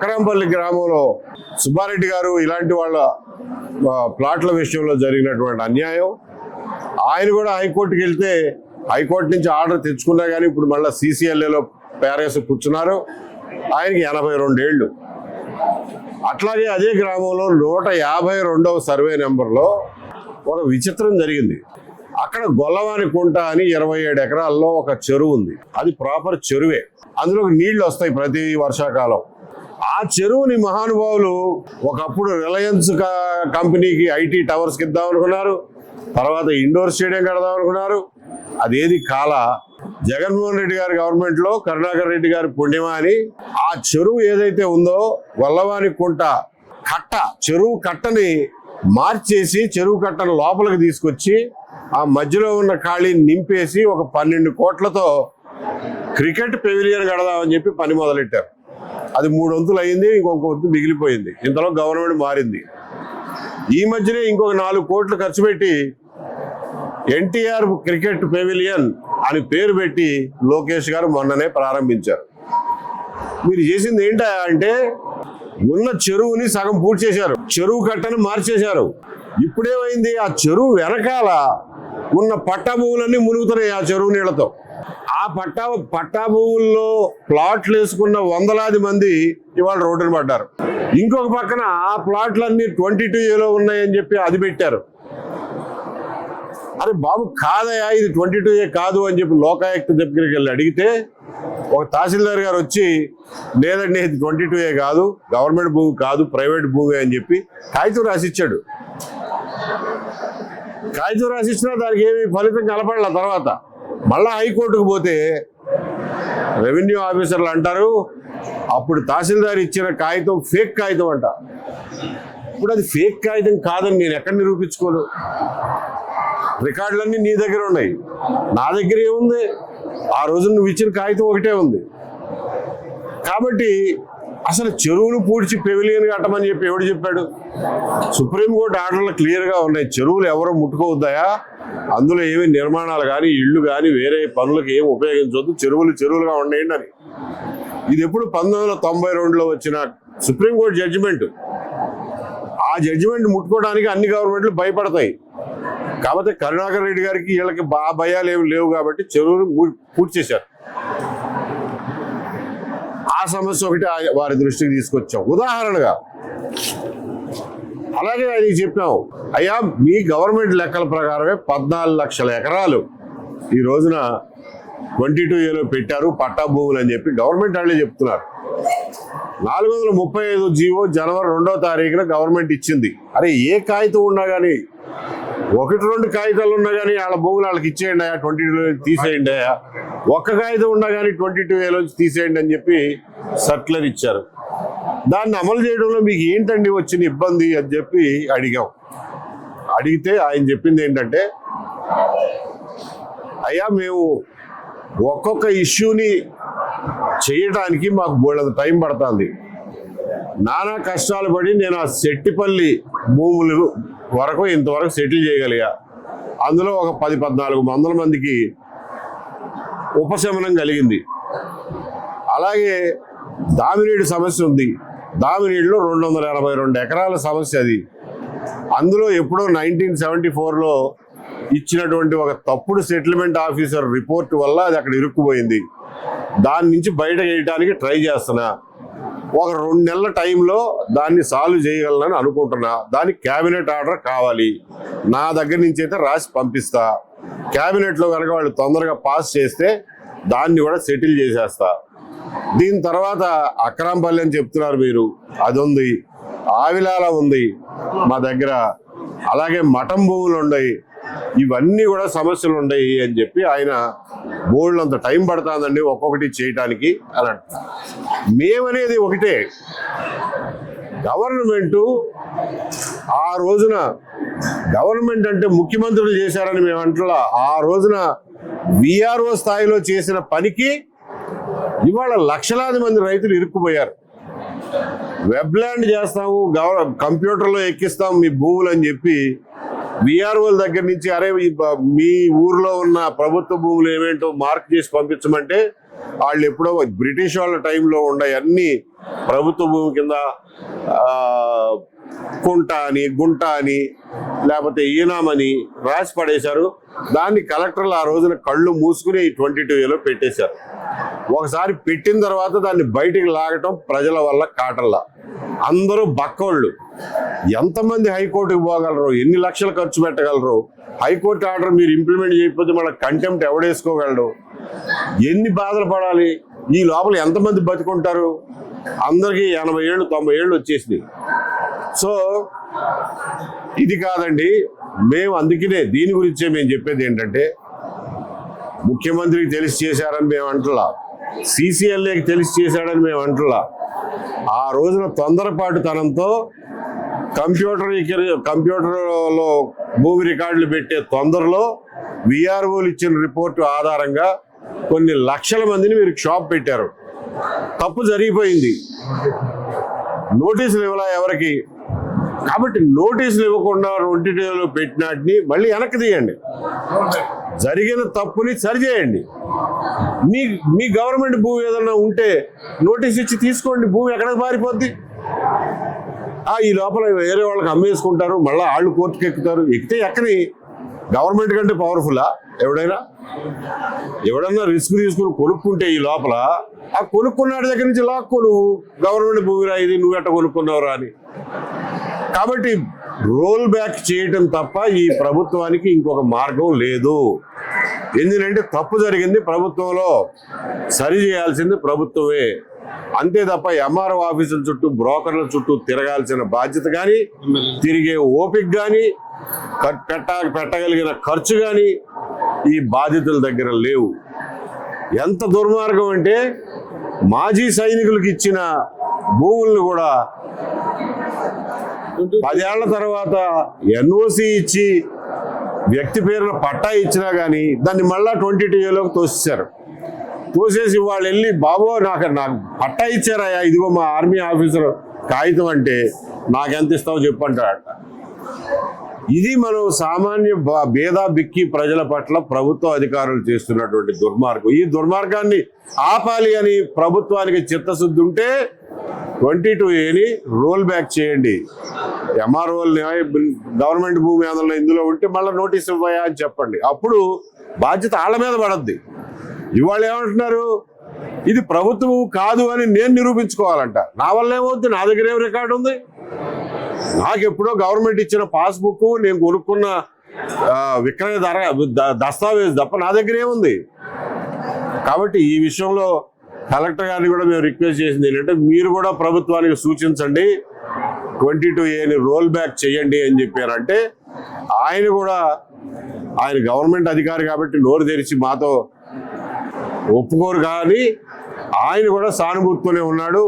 అకరాంపల్లి గ్రామంలో సుబ్బారెడ్డి గారు ఇలాంటి వాళ్ళ ప్లాట్ల విషయంలో జరిగినటువంటి అన్యాయం. ఆయన కూడా హైకోర్టుకి వెళ్తే హైకోర్టు నుంచి ఆర్డర్ తెచ్చుకున్నా కానీ ఇప్పుడు మళ్ళీ CCLAలో పేరేసి కూర్చున్నారు. ఆయనకి 82 ఏళ్ళు. అట్లాగే అదే గ్రామంలో 152వ సర్వే నెంబర్లో ఒక విచిత్రం జరిగింది. అక్కడ గొల్లవాని కుంట అని 27 ఎకరాల్లో ఒక చెరువు ఉంది. అది ప్రాపర్ చెరువే, అందులో నీళ్లు వస్తాయి ప్రతి వర్షాకాలం. ఆ చెరువుని మహానుభావులు ఒకప్పుడు రిలయన్స్ కంపెనీకి IT టవర్స్ ఇద్దాం అనుకున్నారు, తర్వాత ఇండోర్ స్టేడియం కడదాం అనుకున్నారు. అదేది కాల జగన్మోహన్ రెడ్డి గారి గవర్నమెంట్ లో కరుణాకర్ రెడ్డి గారి పుణ్యమా అని ఆ చెరువు ఏదైతే ఉందో గొల్లవాని కుంట కట్ట, చెరువు కట్టని మార్చేసి చెరువు కట్టను లోపలికి తీసుకొచ్చి ఆ మధ్యలో ఉన్న ఖాళీని నింపేసి ఒక 12 కోట్లతో క్రికెట్ పెవిలియన్ కడదామని చెప్పి పని మొదలెట్టారు. అది 3 వంతులు అయింది, ఇంకొక వంతు మిగిలిపోయింది. ఇంతలో గవర్నమెంట్ మారింది. ఈ మధ్యనే ఇంకొక 4 కోట్లు ఖర్చు పెట్టి NTR క్రికెట్ పెవిలియన్ అని పేరు పెట్టి లోకేష్ గారు మొన్ననే ప్రారంభించారు. మీరు చేసింది ఏంటా అంటే ఉన్న చెరువుని సగం పూర్తి చేశారు, చెరువు కట్టను మార్చేశారు. ఇప్పుడేమైంది, ఆ చెరువు వెనకాల ఉన్న పట్టా భూములన్నీ మునుగుతున్నాయి ఆ చెరువు నీళ్లతో. ఆ పట్టా భూముల్లో ప్లాట్లు వేసుకున్న వందలాది మంది ఇవాళ రోడ్డున పడ్డారు. ఇంకొక పక్కన ఆ ప్లాట్లన్నీ 22Aలో ఉన్నాయని చెప్పి అది పెట్టారు. అరే బాబు కాదయా, ఇది 22A కాదు అని చెప్పి లోకాయుక్త దగ్గరికి వెళ్ళి అడిగితే ఒక తహసీల్దార్ గారు వచ్చి లేదండి ఇది 22A కాదు, గవర్నమెంట్ భూమి కాదు, ప్రైవేట్ భూమి అని చెప్పి కాగితం రాసిచ్చాడు. కాగితం రాసిచ్చినా దానికి ఏమి ఫలితం కలపడాల. తర్వాత మళ్ళా హైకోర్టుకు పోతే రెవెన్యూ ఆఫీసర్లు అంటారు అప్పుడు తహసీల్దార్ ఇచ్చిన కాగితం ఫేక్ కాగితం అంట. ఇప్పుడు అది ఫేక్ కాగితం కాదని నేను ఎక్కడ నిరూపించుకోను? రికార్డులన్నీ నీ దగ్గర ఉన్నాయి, నా దగ్గర ఏముంది? ఆ రోజు నువ్వు ఇచ్చిన కాగితం ఒకటే ఉంది. కాబట్టి అసలు చెరువులు పూడ్చి పెవిలియన్ కట్టమని చెప్పి ఎవడు చెప్పాడు? సుప్రీంకోర్టు ఆర్డర్లు క్లియర్గా ఉన్నాయి, చెరువులు ఎవరో ముట్టుకోవద్దాయా, అందులో ఏమి నిర్మాణాలు కానీ ఇళ్ళు కానీ వేరే పనులకు ఏమి ఉపయోగించవద్దు, చెరువులు చెరువులుగా ఉండేయండి అని. ఇది ఎప్పుడు 1992లో వచ్చిన సుప్రీంకోర్టు జడ్జిమెంట్. ఆ జడ్జిమెంట్ ముట్టుకోవడానికి అన్ని గవర్నమెంట్లు భయపడతాయి. కాకపోతే కరుణాకర్ రెడ్డి గారికి వీళ్ళకి భయాలు ఏమి లేవు కాబట్టి చెరువులు పూర్తి చేశారు. ఆ సమస్య ఒకటి వారి దృష్టికి తీసుకొచ్చాం ఉదాహరణగా. అలాగే ఆయనకి చెప్పాం, అయ్యా మీ గవర్నమెంట్ లెక్కల ప్రకారమే 14 లక్షల ఎకరాలు ఈ రోజున 22Aలో పెట్టారు పట్టా భూములు అని చెప్పి గవర్నమెంట్ వాళ్ళే చెప్తున్నారు. 435 జీవో జనవరి 2వ తారీఖున గవర్నమెంట్ ఇచ్చింది. అరే ఏ కాగితం ఉన్నా కానీ, 1-2 కాగితాలు ఉన్నా కానీ వాళ్ళ భూములు వాళ్ళకి ఇచ్చేయండి, 22A తీసేయండి, ఒక్క కాగితం ఉన్నా కానీ 22Aలోంచి తీసేయండి అని చెప్పి సర్క్యులర్ ఇచ్చారు. దాన్ని అమలు చేయడంలో మీకు ఏంటండి వచ్చిన ఇబ్బంది అని చెప్పి అడిగాం. అడిగితే ఆయన చెప్పింది ఏంటంటే, అయ్యా మేము ఒక్కొక్క ఇష్యూని చేయడానికి మాకు బోల్డంత టైం పడుతుంది, నానా కష్టాలు పడి నేను ఆ సెట్టిపల్లి భూములు వరకు ఇంతవరకు సెటిల్ చేయగలిగా. అందులో ఒక 10-14 మందికి ఉపశమనం కలిగింది. అలాగే దామినేడు సమస్య ఉంది, దామినేడులో 282 ఎకరాల సమస్య అది. అందులో ఎప్పుడో 1974లో ఇచ్చినటువంటి ఒక తప్పుడు సెటిల్మెంట్ ఆఫీసర్ రిపోర్ట్ వల్ల అది అక్కడ ఇరుక్కుపోయింది. దాని నుంచి బయట వేయడానికి ట్రై చేస్తున్నా. ఒక 2 నెలల టైంలో దాన్ని సాల్వ్ చేయగలనని అనుకుంటున్నా. దానికి క్యాబినెట్ ఆర్డర్ కావాలి, నా దగ్గర నుంచి అయితే రాసి పంపిస్తా. క్యాబినెట్లో కనుక వాళ్ళు తొందరగా పాస్ చేస్తే దాన్ని కూడా సెటిల్ చేసేస్తా. దీని తర్వాత అక్రాంపల్లి అని చెప్తున్నారు మీరు, అది ఉంది, ఆవిలాల ఉంది మా దగ్గర, అలాగే మఠం భూములు ఉన్నాయి, ఇవన్నీ కూడా సమస్యలు ఉన్నాయి అని చెప్పి ఆయన బోల్డ్ అంత టైం పడుతుందండి ఒక్కొక్కటి చేయటానికి అని అంటున్నారు. మేమనేది ఒకటే, గవర్నమెంటు ఆ రోజున గవర్నమెంట్ అంటే ముఖ్యమంత్రులు చేశారని మేము అంటున్నా. ఆ రోజున VRO స్థాయిలో చేసిన పనికి ఇవాళ లక్షలాది మంది రైతులు ఇరుక్కుపోయారు. వెబ్ల్యాండ్ చేస్తాము, కంప్యూటర్లో ఎక్కిస్తాము మీ భూములు అని చెప్పి VROల దగ్గర నుంచి అరే మీ ఊర్లో ఉన్న ప్రభుత్వ భూములు ఏమేంటో మార్క్ చేసి పంపించమంటే వాళ్ళు ఎప్పుడో బ్రిటిష్ వాళ్ళ టైంలో ఉండే అన్ని ప్రభుత్వ భూమి కింద కుంట అని గుంట అని లేకపోతే ఈనామని రాసి పడేశారు. దాన్ని కలెక్టర్లు ఆ రోజున కళ్ళు మూసుకుని 22A పెట్టేశారు. ఒకసారి పెట్టిన తర్వాత దాన్ని బయటికి లాగటం ప్రజల వల్ల కాటల్లా. అందరూ బక్కోళ్ళు. ఎంతమంది హైకోర్టుకు పోగలరు, ఎన్ని లక్షలు ఖర్చు పెట్టగలరు? హైకోర్టు ఆర్డర్ మీరు ఇంప్లిమెంట్ చేయకపోతే మళ్ళీ కంటెంప్ట్ ఎవడేసుకోగలడు? ఎన్ని బాధలు పడాలి? ఈ లోపల ఎంతమంది బతుకుంటారు? అందరికీ 80 ఏళ్ళు 90 ఏళ్ళు వచ్చేసినాయి. సో ఇది కాదండి, మేము అందుకనే దీని గురించే మేము చెప్పేది ఏంటంటే, ముఖ్యమంత్రికి తెలిసి చేశారని మేము అంటలా, CCLAకి తెలిసి చేశాడని మేము అంటలా. ఆ రోజున తొందరపాటుతనంతో కంప్యూటర్లో భూమి రికార్డులు పెట్టే తొందరలో VROలు ఇచ్చిన రిపోర్టు ఆధారంగా కొన్ని లక్షల మందిని మీరు షాప్ పెట్టారు. తప్పు జరిగిపోయింది. నోటీసులు ఇవ్వాలా ఎవరికి? కాబట్టి నోటీసులు ఇవ్వకుండా 22లో పెట్టినాటిని మళ్ళీ వెనక్కి తీయండి. జరిగిన తప్పుని సరిచేయండి. మీ గవర్నమెంట్ భూమి ఏదైనా ఉంటే నోటీస్ ఇచ్చి తీసుకోండి. భూమి ఎక్కడ మారిపోద్ది? ఈ లోపల వేరే వాళ్ళకి అమ్మేసుకుంటారు, మళ్ళీ వాళ్ళు కోర్టుకు ఎక్కుతారు. ఎక్కితే ఎక్కని గవర్నమెంట్ కంటే పవర్ఫుల్లా ఎవడన్నా రిస్క్ తీసుకుని కొనుక్కుంటే ఈ లోపల ఆ కొనుక్కున్నాడి దగ్గర నుంచి లాక్కో, నువ్వు గవర్నమెంట్ భూమిరా ఇది, నువ్వు ఎట్ట కొనుక్కున్నావురా అని. కాబట్టి రోల్ బ్యాక్ చేయటం తప్ప ఈ ప్రభుత్వానికి ఇంకొక మార్గం లేదు. ఎందుకంటే తప్పు జరిగింది ప్రభుత్వంలో, సరి చేయాల్సింది ప్రభుత్వమే. అంతే తప్ప MRO ఆఫీసుల చుట్టూ బ్రోకర్ల చుట్టూ తిరగాల్సిన బాధ్యత కానీ, తిరిగే ఓపిక కానీ, పెట్టగలిగిన ఖర్చు కానీ ఈ బాధితుల దగ్గర లేవు. ఎంత దుర్మార్గం అంటే, మాజీ సైనికులకు ఇచ్చిన భూములను కూడా 10 ఏళ్ల తర్వాత NOC ఇచ్చి వ్యక్తి పేరున పట్టా ఇచ్చినా కానీ దాన్ని మళ్ళా 22Aలోకి తోసేశారు. తోసేసి వాళ్ళు వెళ్ళి, బాబో నాకు పట్టా ఇచ్చారా, ఇదిగో మా ఆర్మీ ఆఫీసర్ కాగితం అంటే నాకెంత ఇస్తావో చెప్పంటారట. ఇది మనం సామాన్య భేదా బిక్కి ప్రజల పట్ల ప్రభుత్వ అధికారులు చేస్తున్నటువంటి దుర్మార్గం. ఈ దుర్మార్గాన్ని ఆపాలి అని ప్రభుత్వానికి చిత్తశుద్ధి ఉంటే 22Aని రోల్ బ్యాక్ చేయండి. MROలు గవర్నమెంట్ భూమి అందులో ఇందులో ఉంటే మళ్ళీ నోటీస్ ఇవ్వయా అని చెప్పండి. అప్పుడు బాధ్యత వాళ్ళ మీద పడద్ది. ఇవాళ ఏమంటున్నారు, ఇది ప్రభుత్వం కాదు అని నేను నిరూపించుకోవాలంట. నా వల్ల ఏమవుద్ది? నా దగ్గర ఏం రికార్డు ఉంది? నాకు ఎప్పుడో గవర్నమెంట్ ఇచ్చిన పాస్బుక్, నేను కొనుక్కున్న విక్రయ దస్తావేజ్ తప్ప నా దగ్గర ఏముంది? కాబట్టి ఈ విషయంలో కలెక్టర్ గారిని కూడా మేము రిక్వెస్ట్ చేసింది ఏంటంటే, మీరు కూడా ప్రభుత్వానికి సూచించండి, 22Aని రోల్ బ్యాక్ చేయండి అని చెప్పారంటే, ఆయన గవర్నమెంట్ అధికారి కాబట్టి నోరు తెరిచి మాతో ఒప్పుకోరు, కానీ ఆయన కూడా సానుభూతితోనే ఉన్నాడు.